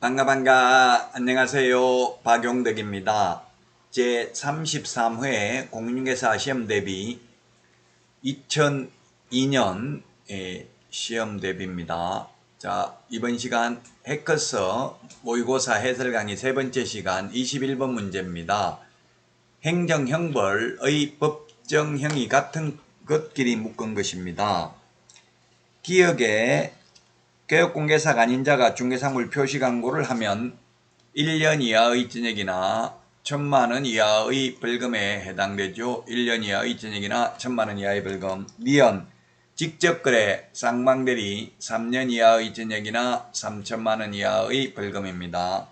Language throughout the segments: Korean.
반가 안녕하세요. 박용덕입니다. 제33회 공인중개사 시험 대비 2002년 시험 대비입니다. 자, 이번 시간 해커서 모의고사 해설 강의 세 번째 시간 21번 문제입니다. 행정형벌의 법정형이 같은 것끼리 묶은 것입니다. 기억에 교육공개사가 아닌 자가 중개사물 표시광고를 하면 1년 이하의 징역이나 1,000만원 이하의 벌금에 해당되죠. 1년 이하의 징역이나 1,000만원 이하의 벌금. 니은 직접거래 쌍방대리 3년 이하의 징역이나 3,000만원 이하의 벌금입니다.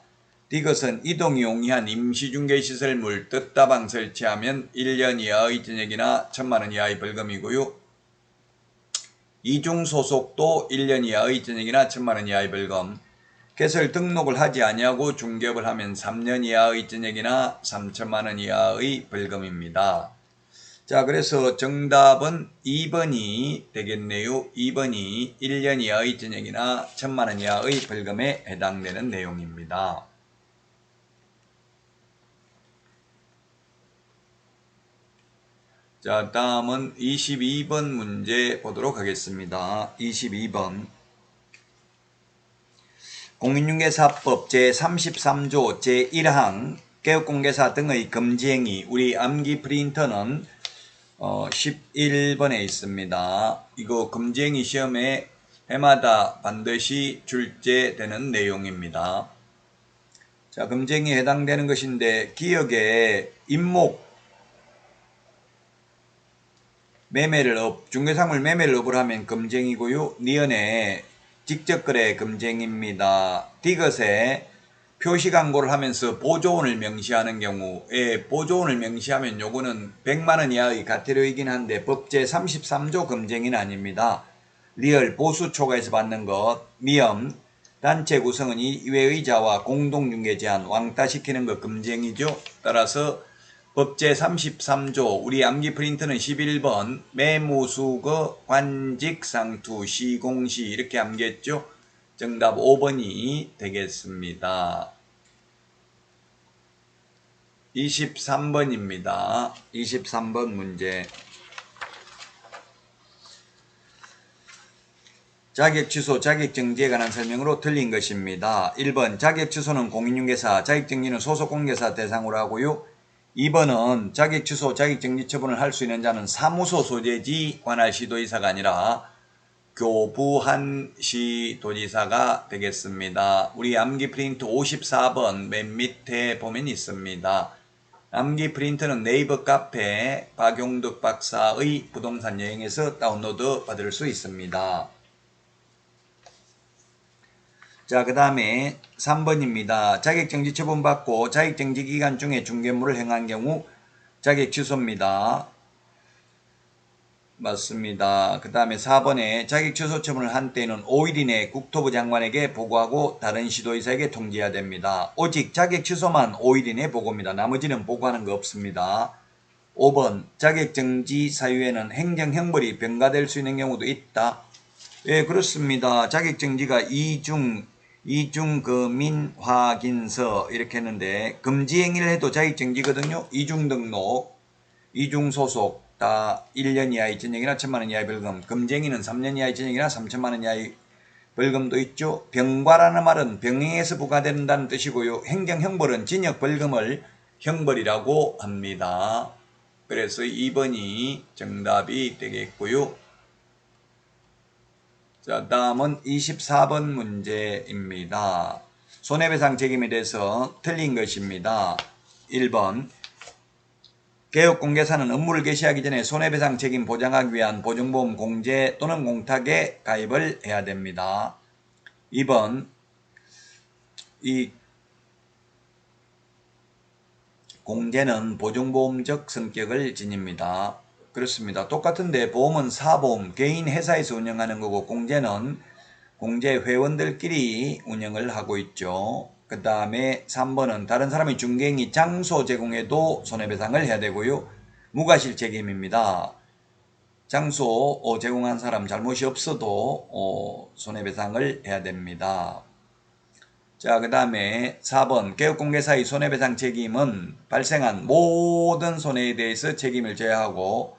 디귿은 이동이 용이한 임시중개시설물 뜻다방 설치하면 1년 이하의 징역이나 1,000만원 이하의 벌금이고요. 이중소속도 1년 이하의 징역이나 1,000만원 이하의 벌금. 개설 등록을 하지 아니하고 중개업을 하면 3년 이하의 징역이나 3,000만원 이하의 벌금입니다. 자, 그래서 정답은 2번이 되겠네요. 2번이 1년 이하의 징역이나 1,000만원 이하의 벌금에 해당되는 내용입니다. 자, 다음은 22번 문제 보도록 하겠습니다. 22번. 공인중개사법 제33조 제1항 개업공개사 등의 금지행위. 우리 암기 프린터는 11번에 있습니다. 이거 금지행위 시험에 해마다 반드시 출제되는 내용입니다. 자, 금지행위에 해당되는 것인데 기억에 임목 중개사물 매매를 업을 하면 금지행위고요. 니은에 직접거래 금지행위입니다. 디귿에 표시광고를 하면서 보조원을 명시하는 경우에 보조원을 명시하면 요거는 100만원 이하의 과태료이긴 한데 법 제33조 금지행위는 아닙니다. 리얼 보수 초과해서 받는 것. 미음 단체 구성은 이외의 자와 공동중개 제한 왕따시키는 것 금지행위죠. 따라서 법 제33조 우리 암기 프린트는 11번 매무수거 관직상투 시공시 이렇게 암기했죠. 정답 5번이 되겠습니다. 23번입니다. 23번 문제. 자격 취소, 자격 정지에 관한 설명으로 틀린 것입니다. 1번 자격 취소는 공인중개사, 자격 정지는 소속 공개사 대상으로 하고요. 2번은 자격 취소, 자격 정지 처분을 할 수 있는 자는 사무소 소재지 관할 시도지사가 아니라 교부한 시도지사가 되겠습니다. 우리 암기 프린트 54번 맨 밑에 보면 있습니다. 암기 프린트는 네이버 카페 박용덕 박사의 부동산 여행에서 다운로드 받을 수 있습니다. 자, 그 다음에 3번입니다. 자격정지 처분받고 자격정지 기간 중에 중개물을 행한 경우 자격 취소입니다. 맞습니다. 그 다음에 4번에 자격 취소 처분을 한 때에는 5일 이내 국토부 장관에게 보고하고 다른 시도지사에게 통지해야 됩니다. 오직 자격 취소만 5일 이내 보고입니다. 나머지는 보고하는 거 없습니다. 5번 자격정지 사유에는 행정형벌이 병가될 수 있는 경우도 있다. 예, 그렇습니다. 자격정지가 이중거민 확인서 이렇게 했는데 금지행위를 해도 자격정지거든요. 이중등록, 이중소속 다 1년 이하의 징역이나 1,000만원 이하의 벌금. 금지행위는 3년 이하의 징역이나 3,000만원 이하의 벌금도 있죠. 병과라는 말은 병행해서 부과된다는 뜻이고요. 행정형벌은 징역벌금을 형벌이라고 합니다. 그래서 2번이 정답이 되겠고요. 자, 다음은 24번 문제입니다. 손해배상 책임에 대해서 틀린 것입니다. 1번 개업공개사는 업무를 개시하기 전에 손해배상 책임 보장하기 위한 보증보험 공제 또는 공탁에 가입을 해야 됩니다. 2번 이 공제는 보증보험적 성격을 지닙니다. 그렇습니다. 똑같은데 보험은 사보험, 개인 회사에서 운영하는 거고 공제는 공제 회원들끼리 운영을 하고 있죠. 그 다음에 3번은 다른 사람의 중개행위 장소 제공에도 손해배상을 해야 되고요. 무과실 책임입니다. 장소 제공한 사람 잘못이 없어도 손해배상을 해야 됩니다. 자, 그 다음에 4번 개업공개사의 손해배상 책임은 발생한 모든 손해에 대해서 책임을 져야 하고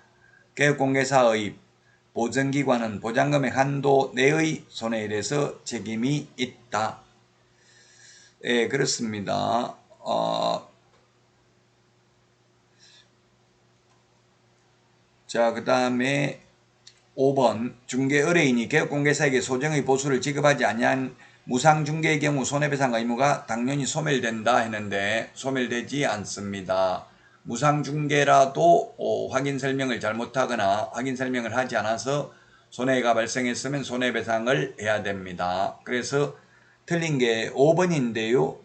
개업공개사의 보증기관은 보장금액 한도 내의 손해에 대해서 책임이 있다. 예, 그렇습니다. 자, 그 다음에 5번 중개 의뢰인이 개업공개사에게 소정의 보수를 지급하지 아니한 무상중개의 경우 손해배상 의무가 당연히 소멸된다 했는데 소멸되지 않습니다. 무상중개라도 확인 설명을 잘못하거나 확인 설명을 하지 않아서 손해가 발생했으면 손해배상을 해야 됩니다. 그래서 틀린 게 5번인데요.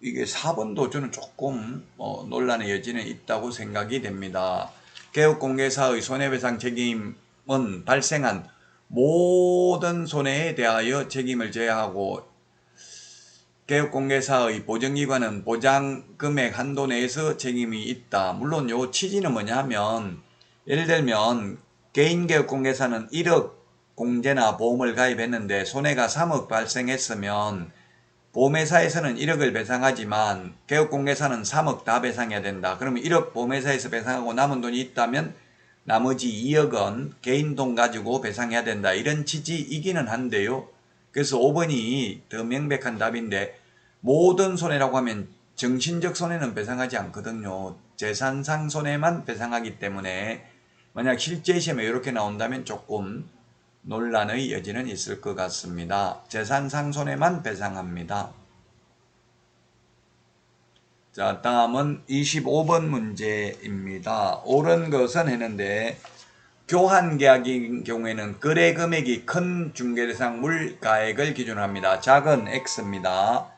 이게 4번도 저는 조금 논란의 여지는 있다고 생각이 됩니다. 개업공개사의 손해배상 책임은 발생한 모든 손해에 대하여 책임을 져야 하고 개업공개사의 보증기관은 보장금액 한도 내에서 책임이 있다. 물론 요 취지는 뭐냐 하면 예를 들면 개인개업공개사는 1억 공제나 보험을 가입했는데 손해가 3억 발생했으면 보험회사에서는 1억을 배상하지만 개업공개사는 3억 다 배상해야 된다. 그러면 1억 보험회사에서 배상하고 남은 돈이 있다면 나머지 2억은 개인 돈 가지고 배상해야 된다. 이런 취지이기는 한데요. 그래서 5번이 더 명백한 답인데 모든 손해라고 하면 정신적 손해는 배상하지 않거든요. 재산상 손해만 배상하기 때문에 만약 실제 시험에 이렇게 나온다면 조금 논란의 여지는 있을 것 같습니다. 재산상 손해만 배상합니다. 자, 다음은 25번 문제입니다. 옳은 것은 했는데 교환계약인 경우에는 거래 금액이 큰 중개대상 물가액을 기준으로 합니다. 작은 X입니다.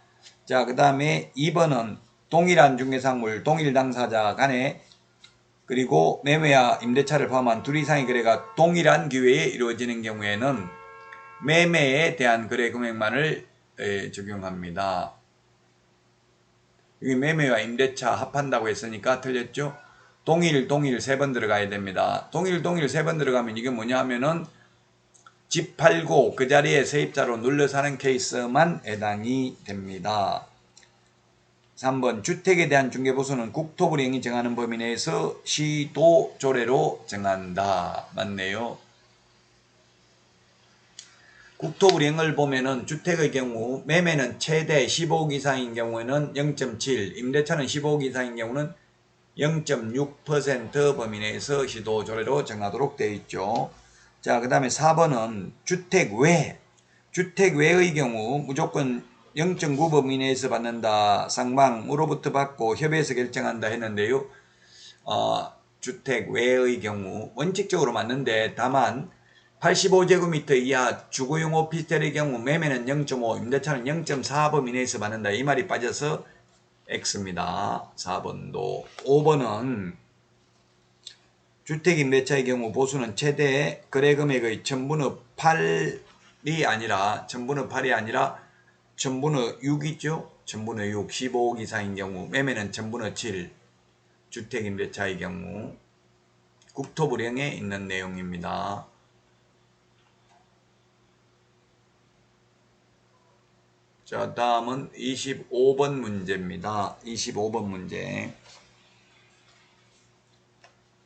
자, 그 다음에 2번은 동일한 중개상물, 동일 당사자 간에 그리고 매매와 임대차를 포함한 둘 이상의 거래가 동일한 기회에 이루어지는 경우에는 매매에 대한 거래 금액만을 적용합니다. 여기 매매와 임대차 합한다고 했으니까 틀렸죠? 동일 3번 들어가야 됩니다. 동일 3번 들어가면 이게 뭐냐 하면은 집 팔고 그 자리에 세입자로 눌러 사는 케이스만 해당이 됩니다. 3번 주택에 대한 중개보수는 국토부령이 정하는 범위 내에서 시도 조례로 정한다. 맞네요. 국토부령을 보면은 주택의 경우 매매는 최대 15억 이상인 경우에는 0.7, 임대차는 15억 이상인 경우는 0.6% 범위 내에서 시도 조례로 정하도록 되어 있죠. 자, 그 다음에 4번은 주택 외의 경우 무조건 0.9 범위 내에서 받는다. 상방으로부터 받고 협의해서 결정한다 했는데요. 주택 외의 경우 원칙적으로 맞는데 다만 85제곱미터 이하 주거용 오피스텔의 경우 매매는 0.5, 임대차는 0.4 범위 내에서 받는다. 이 말이 빠져서 X입니다. 4번도. 5번은 주택 임대차의 경우 보수는 최대 거래금액의 1000분의 8이 아니라 1000분의 6이죠. 1000분의 6, 15억 이상인 경우 매매는 1000분의 7 주택 임대차의 경우 국토부령에 있는 내용입니다. 자, 다음은 25번 문제입니다. 25번 문제.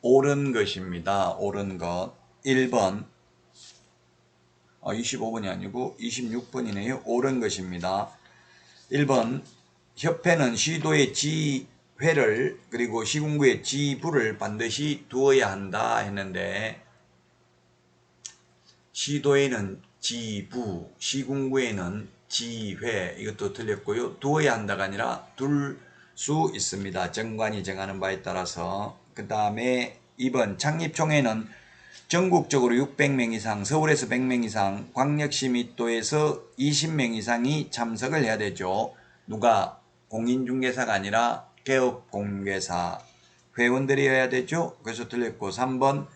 옳은 것입니다. 옳은 것. 1번. 25번이 아니고 26번이네요. 옳은 것입니다. 1번. 협회는 시도의 지회를 그리고 시군구의 지부를 반드시 두어야 한다 했는데 시도에는 지부, 시군구에는 지회 이것도 틀렸고요. 두어야 한다가 아니라 둘 수 있습니다. 정관이 정하는 바에 따라서. 그 다음에 2번 창립총회는 전국적으로 600명 이상, 서울에서 100명 이상, 광역시 및 도에서 20명 이상이 참석을 해야 되죠. 누가? 공인중개사가 아니라 개업공개사 회원들이어야 되죠. 그래서 틀렸고 3번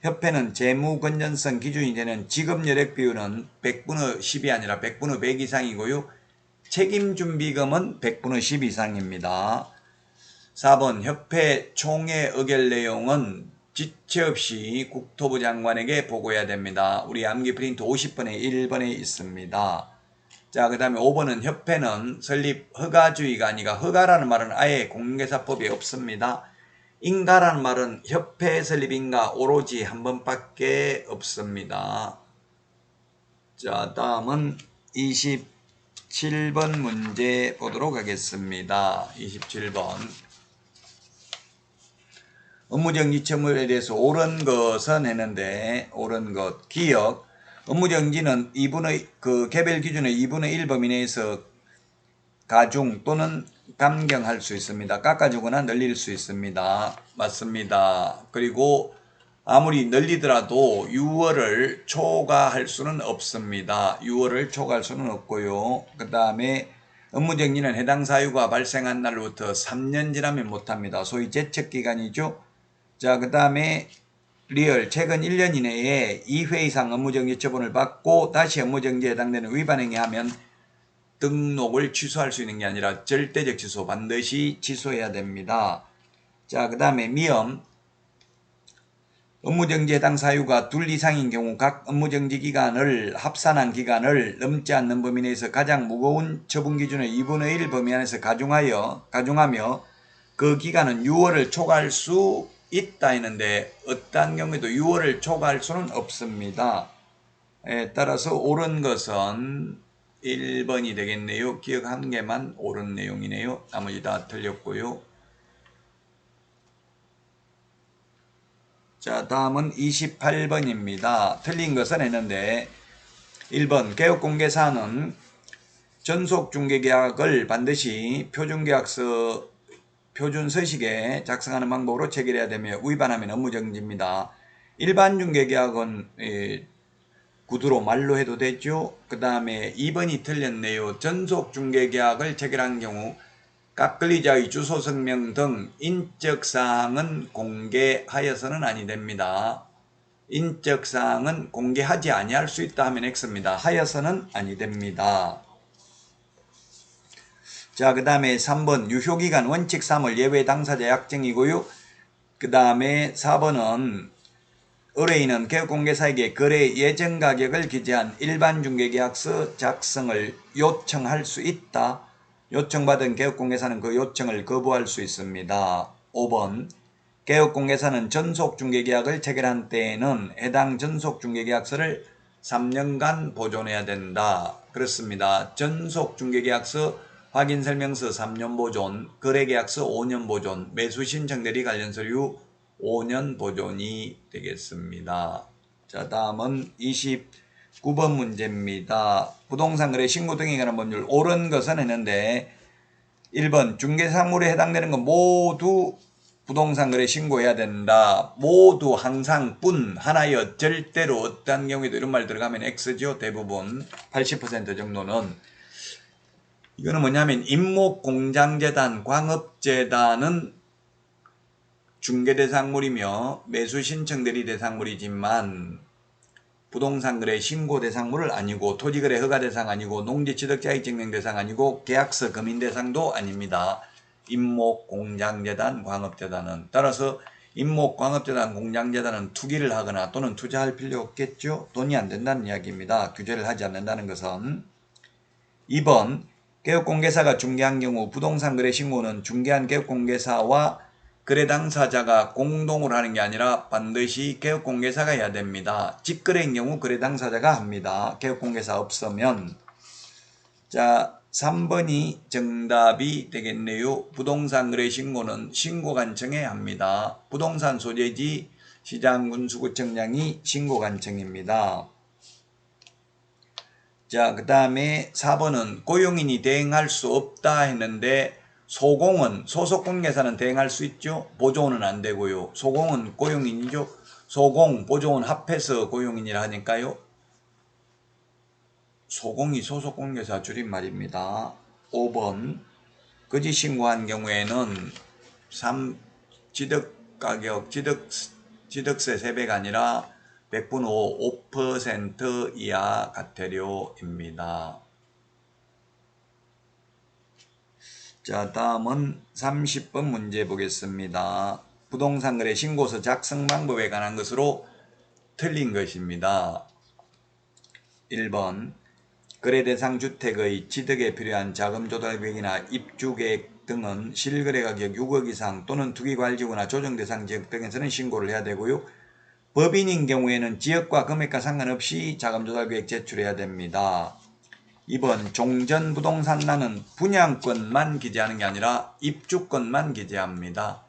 협회는 재무 건전성 기준이 되는 직업여력 비율은 100분의 10이 아니라 100분의 100 이상이고요. 책임준비금은 100분의 10 이상입니다. 4번 협회 총회 의결 내용은 지체 없이 국토부 장관에게 보고해야 됩니다. 우리 암기 프린트 50번에 1번에 있습니다. 자, 그 다음에 5번은 협회는 설립 허가주의가 아니라 허가라는 말은 아예 공인중개사법에 없습니다. 인가라는 말은 협회 설립 인가 오로지 한 번밖에 없습니다. 자, 다음은 27번 문제 보도록 하겠습니다. 27번. 업무정지처분에 대해서 옳은 것은 했는데, 옳은 것, 기억. 업무정지는 개별 기준의 2분의 1 범위 내에서 가중 또는 감경할 수 있습니다. 깎아주거나 늘릴 수 있습니다. 맞습니다. 그리고 아무리 늘리더라도 6월을 초과할 수는 없습니다. 6월을 초과할 수는 없고요. 그 다음에 업무정지는 해당 사유가 발생한 날로부터 3년 지나면 못합니다. 소위 제척기간이죠. 자, 그 다음에 리얼 최근 1년 이내에 2회 이상 업무정지 처분을 받고 다시 업무정지에 해당되는 위반행위 하면 등록을 취소할 수 있는 게 아니라 절대적 취소, 반드시 취소해야 됩니다. 자, 그 다음에 미엄. 업무정지 해당 사유가 둘 이상인 경우 각 업무정지 기간을 합산한 기간을 넘지 않는 범위 내에서 가장 무거운 처분 기준의 2분의 1 범위 안에서 가중하며 그 기간은 6월을 초과할 수 있다 했는데 어떠한 경우에도 6월을 초과할 수는 없습니다. 따라서 옳은 것은 1번이 되겠네요. 기억 한 개만 옳은 내용이네요. 나머지 다 틀렸고요. 자, 다음은 28번입니다. 틀린 것은 했는데 1번 개업공개사는 전속중개계약을 반드시 표준서식에 작성하는 방법으로 체결해야 되며 위반하면 업무정지입니다. 일반 중개계약은 구두로 말로 해도 되죠. 그 다음에 2번이 틀렸네요. 전속중개계약을 체결한 경우 각 권리자의 주소 성명 등 인적사항은 공개하여서는 아니 됩니다. 인적사항은 공개하지 아니할 수 있다 하면 X입니다. 하여서는 아니 됩니다. 자, 그 다음에 3번 유효기간 원칙 3월 예외 당사자 약정이고요. 그 다음에 4번은 의뢰인은 개업공개사에게 거래 예정 가격을 기재한 일반 중개계약서 작성을 요청할 수 있다. 요청받은 개업공개사는 그 요청을 거부할 수 있습니다. 5번 개업공개사는 전속중개계약을 체결한 때에는 해당 전속중개계약서를 3년간 보존해야 된다. 그렇습니다. 전속중개계약서 확인설명서 3년 보존, 거래계약서 5년 보존, 매수신청대리 관련 서류 5년 보존이 되겠습니다. 자, 다음은 29번 문제입니다. 부동산 거래 신고 등에 관한 법률 옳은 것은 했는데 1번 중개사물에 해당되는 건 모두 부동산 거래 신고해야 된다. 모두 항상 뿐 하나여 절대로 어떠한 경우에도 이런 말 들어가면 X죠. 대부분 80% 정도는. 이거는 뭐냐면 임목공장재단, 광업재단은 중개대상물이며 매수신청대리 대상물이지만 부동산 거래 신고 대상물을 아니고 토지거래 허가 대상 아니고 농지취득자격증명 대상 아니고 계약서 금인 대상도 아닙니다. 임목공장재단, 광업재단은. 따라서 임목광업재단, 공장재단은 투기를 하거나 또는 투자할 필요 없겠죠. 돈이 안 된다는 이야기입니다. 규제를 하지 않는다는 것은. 2번 개업공개사가 중개한 경우 부동산 거래 신고는 중개한 개업공개사와 거래 당사자가 공동으로 하는 게 아니라 반드시 개업공개사가 해야 됩니다. 직거래인 경우 거래 당사자가 합니다. 개업공개사 없으면. 자, 3번이 정답이 되겠네요. 부동산 거래 신고는 신고관청에 합니다. 부동산 소재지 시장군수구청장이 신고관청입니다. 자, 그 다음에 4번은 고용인이 대행할 수 없다 했는데 소공은 소속공개사는 대행할 수 있죠. 보조원은 안 되고요. 소공은 고용인이죠. 소공, 보조원 합해서 고용인이라 하니까요. 소공이 소속공개사 줄임말입니다. 5번 거짓 신고한 경우에는 취득가격, 취득세 3배가 아니라 100분 후 5% 이하 과태료입니다. 자, 다음은 30번 문제 보겠습니다. 부동산 거래 신고서 작성 방법에 관한 것으로 틀린 것입니다. 1번 거래 대상 주택의 취득에 필요한 자금 조달 계획이나 입주 계획 등은 실거래 가격 6억 이상 또는 투기과열지구나 조정 대상 지역 등에서는 신고를 해야 되고요. 법인인 경우에는 지역과 금액과 상관없이 자금 조달 계획 제출해야 됩니다. 2번 종전부동산란은 분양권만 기재하는 게 아니라 입주권만 기재합니다.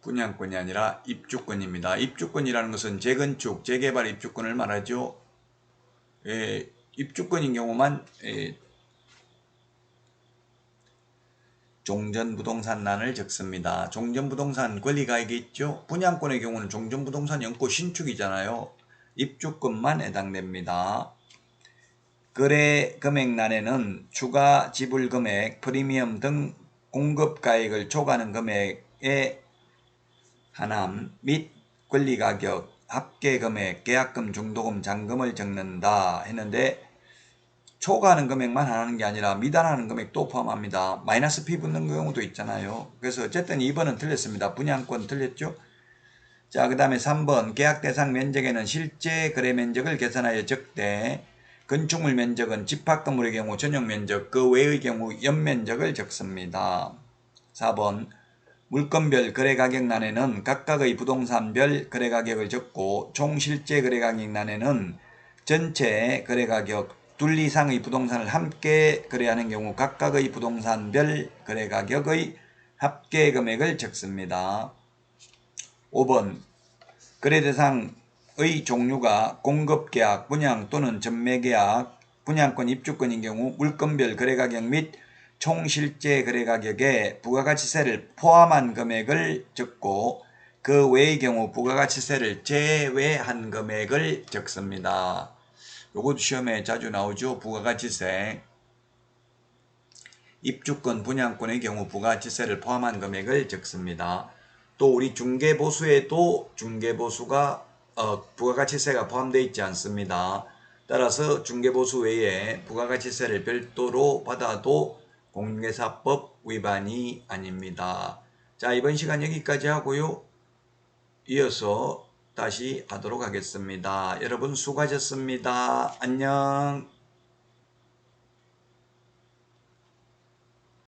분양권이 아니라 입주권입니다. 입주권이라는 것은 재건축, 재개발 입주권을 말하죠. 입주권인 경우만 종전부동산란을 적습니다. 종전부동산 권리가액이 있죠. 분양권의 경우는 종전부동산 연고 신축이잖아요. 입주권만 해당됩니다. 거래 금액란에는 추가 지불 금액, 프리미엄 등 공급가액을 초과하는 금액의 하남 및 권리가격, 합계금액, 계약금, 중도금, 잔금을 적는다 했는데 초과하는 금액만 하는 게 아니라 미달하는 금액도 포함합니다. 마이너스 P 붙는 경우도 있잖아요. 그래서 어쨌든 2번은 틀렸습니다. 분양권 틀렸죠? 자, 그 다음에 3번 계약 대상 면적에는 실제 거래 면적을 계산하여 적되 건축물 면적은 집합 건물의 경우 전용 면적, 그 외의 경우 연면적을 적습니다. 4번 물건별 거래가격란에는 각각의 부동산별 거래가격을 적고 총 실제 거래가격란에는 전체 거래가격, 둘 이상의 부동산을 함께 거래하는 경우 각각의 부동산별 거래가격의 합계금액을 적습니다. 5번 거래대상의 종류가 공급계약, 분양 또는 전매계약, 분양권, 입주권인 경우 물건별 거래가격 및 총 실제 거래가격에 부가가치세를 포함한 금액을 적고 그 외의 경우 부가가치세를 제외한 금액을 적습니다. 요것도 시험에 자주 나오죠. 부가가치세. 입주권, 분양권의 경우 부가가치세를 포함한 금액을 적습니다. 또 우리 중개보수에도 중개보수가 부가가치세가 포함되어 있지 않습니다. 따라서 중개보수 외에 부가가치세를 별도로 받아도 공인중개사법 위반이 아닙니다. 자, 이번 시간 여기까지 하고요. 이어서 다시 하도록 하겠습니다. 여러분 수고하셨습니다. 안녕.